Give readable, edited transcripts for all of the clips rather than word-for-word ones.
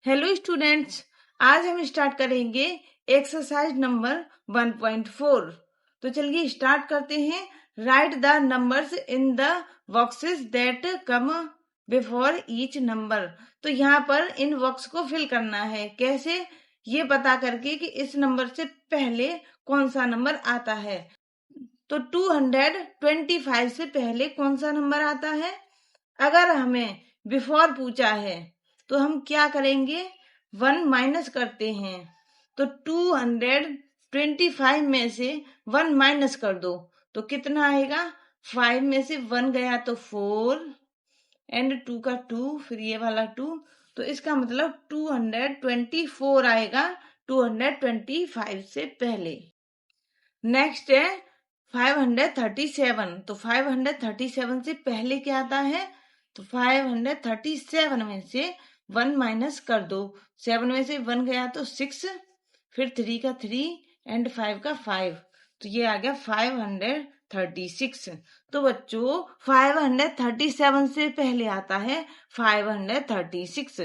Hello students, आज हम start करेंगे एक्सरसाइज नंबर 1.4। तो चलिए स्टार्ट करते हैं। Right the numbers in the boxes that come before each number. तो यहाँ पर इन बॉक्स को फिल करना है। कैसे? ये पता करके कि इस नंबर से पहले कौन सा नंबर आता है। तो 225 से पहले कौन सा नंबर आता है? अगर हमें बिफोर पूछा है तो हम क्या करेंगे? 1 माइनस करते हैं। तो 225 में से 1 माइनस कर दो तो कितना आएगा? 5 में से 1 गया तो 4 एंड 2 का 2, फिर ये वाला 2, तो इसका मतलब 224 आएगा 225 से पहले। नेक्स्ट है 537। तो 537 से पहले क्या आता है? तो 537 में से 1 माइनस कर दो। 7 में से 1 गया तो 6, फिर 3 का 3 एंड 5 का 5, तो ये आ गया 536। तो बच्चों 537 से पहले आता है 536।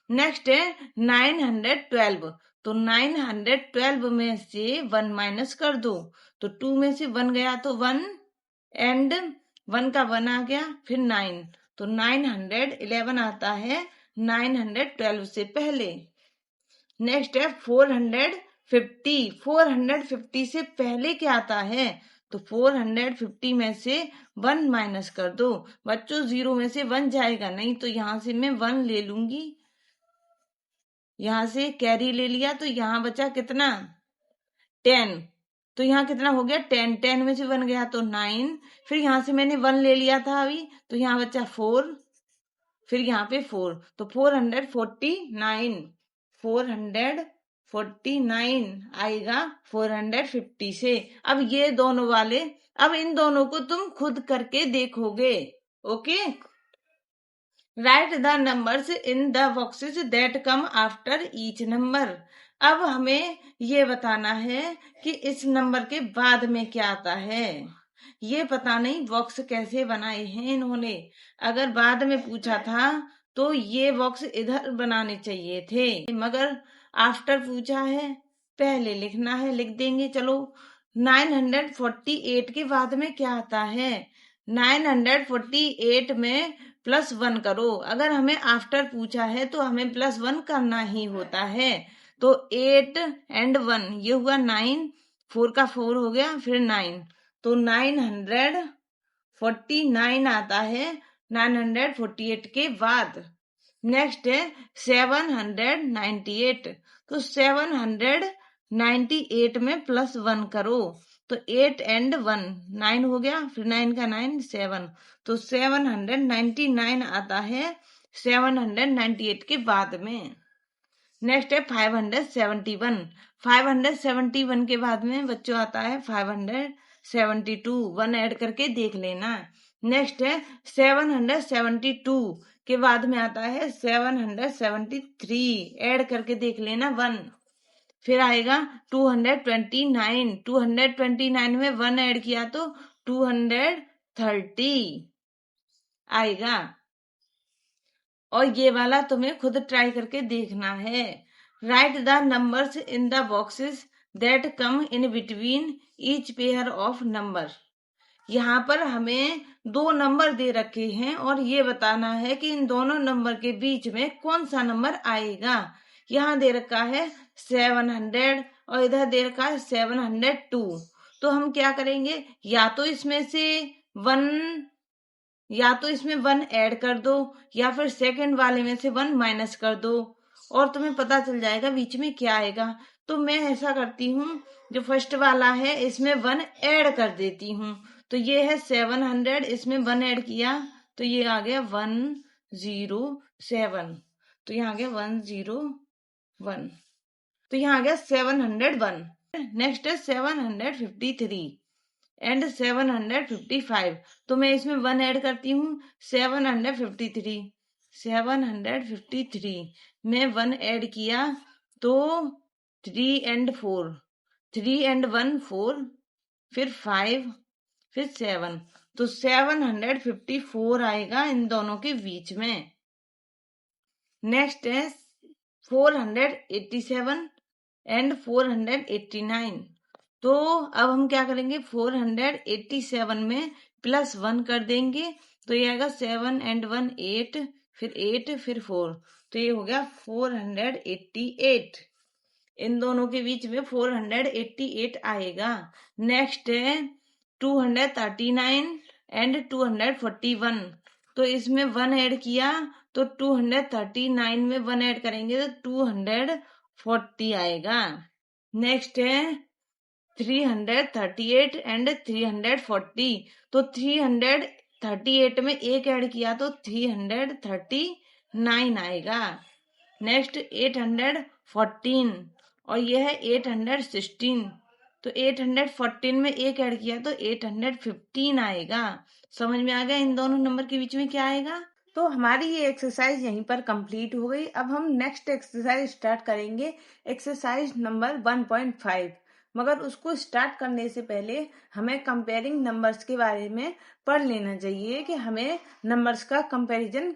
नेक्स्ट है 912। तो 912 में से 1 माइनस कर दो। तो 2 में से 1 गया तो 1 एंड 1 का 1 आ गया, फिर 9, तो 911 आता है 912 से पहले। नेक्स्ट है 450। 450 से पहले क्या आता है? तो 450 में से 1 माइनस कर दो। बच्चों 0 में से 1 जाएगा नहीं, तो यहां से मैं 1 ले लूंगी। यहां से कैरी ले लिया तो यहां बचा कितना? 10। तो यहाँ कितना हो गया? 10। 10 में से 1 गया तो 9, फिर यहां से मैंने 1 ले लिया था अभी, तो यहाँ बचा 4, फिर यहाँ पे 4, तो 449। 449 आएगा 450 से। अब ये दोनों वाले, अब इन दोनों को तुम खुद करके देखोगे। Okay, right the numbers in the boxes that come after each number. अब हमें ये बताना है कि इस नंबर के बाद में क्या आता है। ये पता नहीं बॉक्स कैसे बनाए हैं इन्होंने। अगर बाद में पूछा था तो ये बॉक्स इधर बनाने चाहिए थे, मगर आफ्टर पूछा है, पहले लिखना है, लिख देंगे। चलो 948 के बाद में क्या आता है? 948 में +1 करो। अगर हमें आफ्टर पूछा है तो हमें +1 करना ही होता है। तो 8 एंड 1 ये हुआ 9, 4 का 4 हो गया, फिर 9, तो 949 आता है 948 के बाद। नेक्स्ट है 798। तो 798 में +1 करो। तो 8 एंड 1 9 हो गया, फिर 9 का 9 7, तो 799 आता है 798 के बाद में। नेक्स्ट है 571। 571 के बाद में बच्चों आता है 572। 1 ऐड करके देख लेना। नेक्स्ट है 772 के बाद में आता है 773। ऐड करके देख लेना 1। फिर आएगा 229। 229 में 1 ऐड किया तो 230 आएगा। और ये वाला तुम्हें खुद ट्राई करके देखना है। Right the numbers in the boxes that come in between each pair of number. यहाँ पर हमें 2 नंबर दे रखे हैं और ये बताना है कि इन दोनों नंबर के बीच में कौन सा नंबर आएगा। यहाँ दे रखा है 700 और इधर दे रखा है 702। तो हम क्या करेंगे? या तो इसमें 1 ऐड कर दो, या फिर सेकंड वाले में से 1 माइनस कर दो, और तुम्हें पता चल जाएगा बीच में क्या आएगा। तो मैं ऐसा करती हूँ, जो फर्स्ट वाला है इसमें 1 ऐड कर देती हूँ। तो ये है 700, इसमें 1 ऐड किया तो ये आ गया 107। तो यहाँ आ गया 101, तो यहाँ आ गया 701। नेक्स्ट है 753 एंड 755। तो मैं इसमें 1 ऐड करती हूँ 753। 753 में 1 ऐड किया तो 3 एंड 4, 3 एंड 1 4, फिर 5, फिर 7, तो 754 आएगा इन दोनों के बीच में। नेक्स्ट है 487 एंड 489। तो अब हम क्या करेंगे, 487 में +1 कर देंगे तो ये आएगा 7 एंड 1 8, फिर 8 फिर 4, तो ये हो गया 488। इन दोनों के बीच में 488 आएगा। नेक्स्ट है 239 एंड 241। तो इसमें 1 ऐड किया तो 239 में 1 ऐड करेंगे तो 240 आएगा। नेक्स्ट है 338 एंड 340। तो 338 में 1 ऐड किया तो 339 आएगा। नेक्स्ट 814 और यह है 816। तो 814 में 1 ऐड किया तो 815 आएगा। समझ में आ गया इन दोनों नंबर के बीच में क्या आएगा। तो हमारी ये एक्सरसाइज यहीं पर कंप्लीट हो गई। अब हम नेक्स्ट एक्सरसाइज स्टार्ट करेंगे, एक्सरसाइज नंबर 1.5। मगर उसको स्टार्ट करने से पहले हमें कंपेयरिंग नंबर्स के बारे में पढ़ लेना चाहिए कि हमें नंबर्स का कंपैरिजन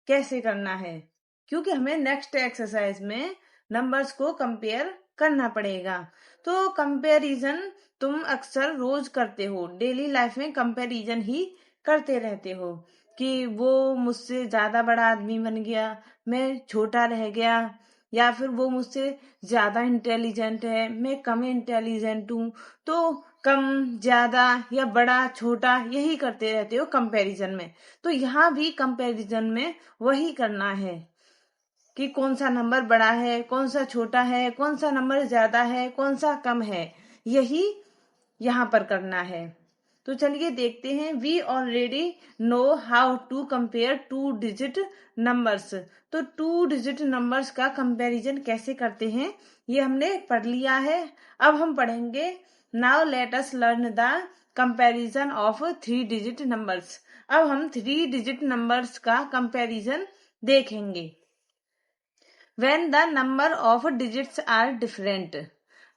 कैसे करना है, क्योंकि हमें नेक्स्ट एक्सरसाइज में नंबर्स को कंपेयर करना पड़ेगा। तो कंपैरिजन तुम अक्सर रोज करते हो, डेली लाइफ में कंपैरिजन ही करते रहते हो कि वो मुझसे ज्यादा बड़ा आदमी बन गया, मैं छोटा रह गया, या फिर वो मुझसे ज्यादा इंटेलिजेंट है, मैं कम इंटेलिजेंट हूँ। तो कम ज्यादा या बड़ा छोटा यही करते रहते हो कंपैरिजन में। तो यहाँ भी कंपैरिजन में वही करना है कि कौन सा नंबर बड़ा है, कौन सा छोटा है, कौन सा नंबर ज्यादा है, कौन सा कम है, यही यहाँ पर करना है। तो चलिए देखते हैं। We already know how to compare 2 digit numbers. तो 2 डिजिट नंबर्स का कंपैरिजन कैसे करते हैं ये हमने पढ़ लिया है। अब हम पढ़ेंगे now let us learn the comparison of 3 digit numbers. अब हम 3 डिजिट नंबर्स का कंपैरिजन देखेंगे। When the number of digits are different,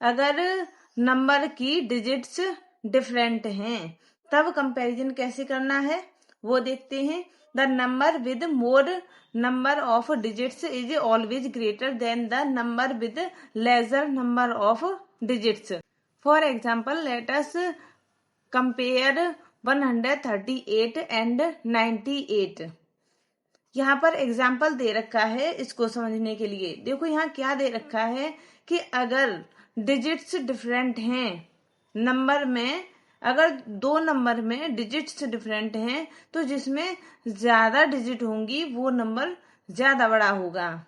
अगर नंबर की डिजिट्स डिफरेंट हैं तब कंपैरिजन कैसे करना है वो देखते हैं। The number with more number of digits is always greater than the number with laser number of digits. For example let us compare 138 and 98। यहाँ पर एग्जाम्पल दे रखा है, इसको समझने के लिए देखो यहाँ क्या दे रखा है कि अगर डिजिट्स डिफरेंट हैं नंबर में, अगर 2 नंबर में डिजिट्स डिफरेंट हैं तो जिसमें ज्यादा डिजिट होंगी वो नंबर ज्यादा बड़ा होगा।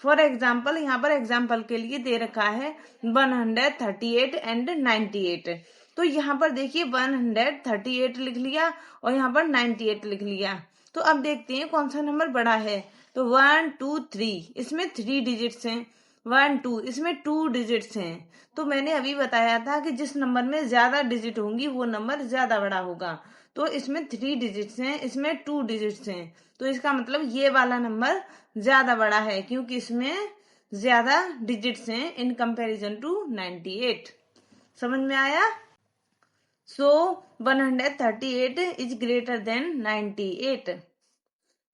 फॉर एग्जाम्पल यहाँ पर एग्जाम्पल के लिए दे रखा है 138 एंड 98। तो यहाँ पर देखिए 138 लिख लिया और यहाँ पर 98 लिख लिया। तो अब देखते हैं कौन सा नंबर बड़ा है। तो 1 2 3 इसमें 3 डिजिट्स हैं, 1 2 इसमें 2 डिजिट्स हैं। तो मैंने अभी बताया था कि जिस नंबर में ज्यादा डिजिट होंगी वो नंबर ज्यादा बड़ा होगा। तो इसमें 3 डिजिट्स हैं, इसमें 2 डिजिट्स हैं। तो इसका मतलब ये वाला नंबर ज्यादा बड़ा है क्योंकि इसमें ज्यादा डिजिट्स हैं इन कंपैरिजन टू 98। समझ में आया। सो 138 इज ग्रेटर देन 98।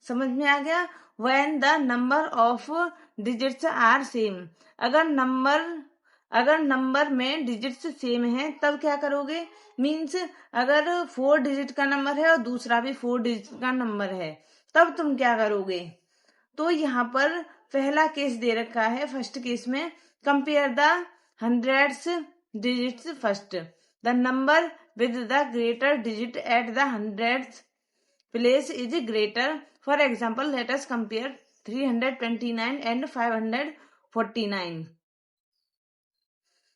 समझ में आ गया। when the number of digits are same, अगर नंबर में डिजिट्स सेम है तब क्या करोगे। मीन्स अगर 4 डिजिट का नंबर है और दूसरा भी 4 डिजिट का नंबर है तब तुम क्या करोगे। तो यहाँ पर पहला केस दे रखा है, फर्स्ट केस में compare the hundreds digits first, the number with the greater digit at the hundreds place is greater. For example let us compare 329 and 549।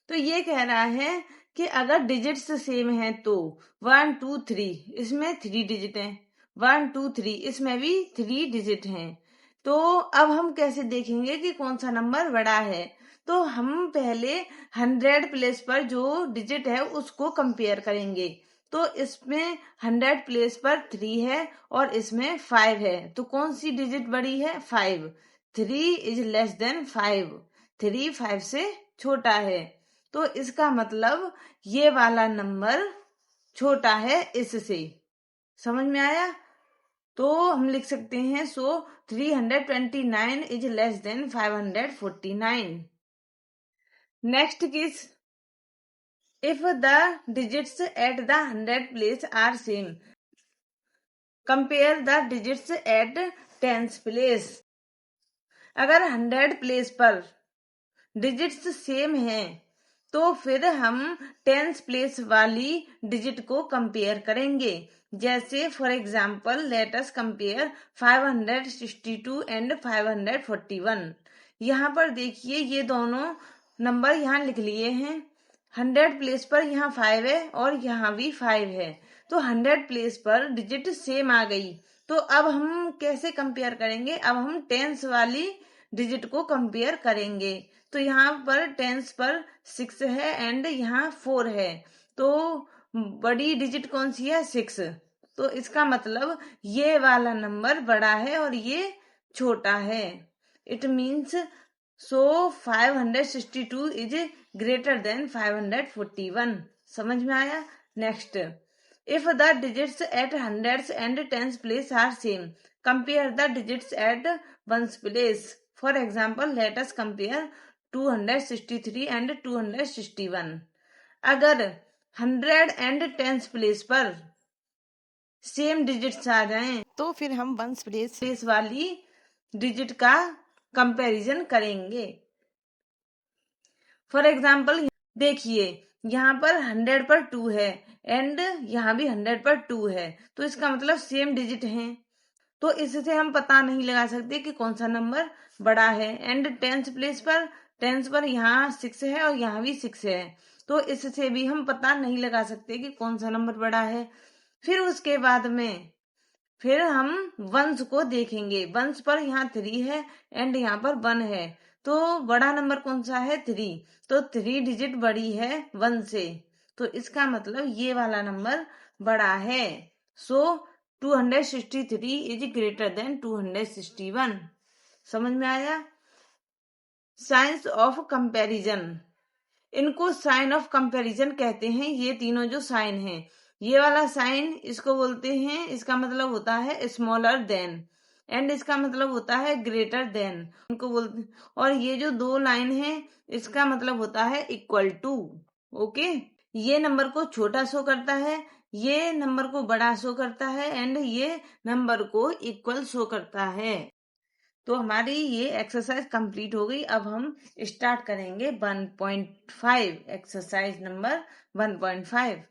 तो ये कह रहा है कि अगर डिजिट्स सेम है तो 1 2 3 इसमें 3 डिजिट है, 1 2 3 इसमें भी 3 डिजिट हैं। तो अब हम कैसे देखेंगे कि कौन सा नंबर बड़ा है। तो हम पहले 100 प्लेस पर जो डिजिट है उसको कंपेयर करेंगे। तो इसमें 100 प्लेस पर 3 है और इसमें 5 है। तो कौन सी डिजिट बड़ी है, 5। 3 इज लेस देन 5, 3 5 से छोटा है। तो इसका मतलब ये वाला नंबर छोटा है इससे। समझ में आया। तो हम लिख सकते हैं सो 329 इज लेस देन 549। नेक्स्ट किस if the digits at the 100 place are same, compare the digits at tens place। अगर 100 प्लेस पर डिजिट्स सेम हैं तो फिर हम टेंस प्लेस वाली डिजिट को कंपेयर करेंगे। जैसे for example let us compare 562 and 541। यहाँ पर देखिए ये दोनों नंबर यहाँ लिख लिए हैं। 100 प्लेस पर यहाँ 5 है और यहाँ भी 5 है, तो 100 प्लेस पर डिजिट सेम आ गई। तो अब हम कैसे कंपेयर करेंगे? अब हम टेंस वाली डिजिट को कंपेयर करेंगे। तो यहाँ पर टेंस पर 6 है एंड यहाँ 4 है, तो बड़ी डिजिट कौन सी है? 6। तो इसका मतलब ये वाला नंबर बड़ा है और ये छोटा है। It means so 562 is greater than 541। समझ में आया? Next, if the digits at hundreds and tens place are same, compare the digits at ones place. For example let us compare 263 and 261। अगर 100 एंड टेंस प्लेस पर same digits आ जाएं तो फिर हम वंस प्लेस वाली डिजिट का comparison करेंगे। फॉर एग्जाम्पल देखिए यहाँ पर 100 पर 2 है एंड यहाँ भी 100 पर 2 है, तो इसका मतलब सेम डिजिट हैं। तो इससे हम पता नहीं लगा सकते कि कौन सा नंबर बड़ा है। एंड टेंस पर यहाँ 6 है और यहाँ भी 6 है, तो इससे भी हम पता नहीं लगा सकते कि कौन सा नंबर बड़ा है। फिर उसके बाद में फिर हम वंस को देखेंगे। वंस पर यहाँ 3 है एंड यहाँ पर 1 है, तो बड़ा नंबर कौन सा है? 3। तो 3 डिजिट बड़ी है 1 से, तो इसका मतलब ये वाला नंबर बड़ा है। सो 263 इज ग्रेटर देन 261। समझ में आया? साइंस ऑफ कंपैरिजन, इनको साइन ऑफ कंपैरिजन कहते हैं। ये तीनों जो साइन हैं, ये वाला साइन इसको बोलते हैं, इसका मतलब होता है स्मॉलर देन, एंड इसका मतलब होता है ग्रेटर देन, इनको बोलते। और ये जो 2 लाइन है इसका मतलब होता है इक्वल टू। ओके, ये नंबर को छोटा शो करता है, ये नंबर को बड़ा शो करता है, एंड ये नंबर को इक्वल शो करता है। तो हमारी ये एक्सरसाइज कंप्लीट हो गई। अब हम स्टार्ट करेंगे 1.5, एक्सरसाइज नंबर 1.5।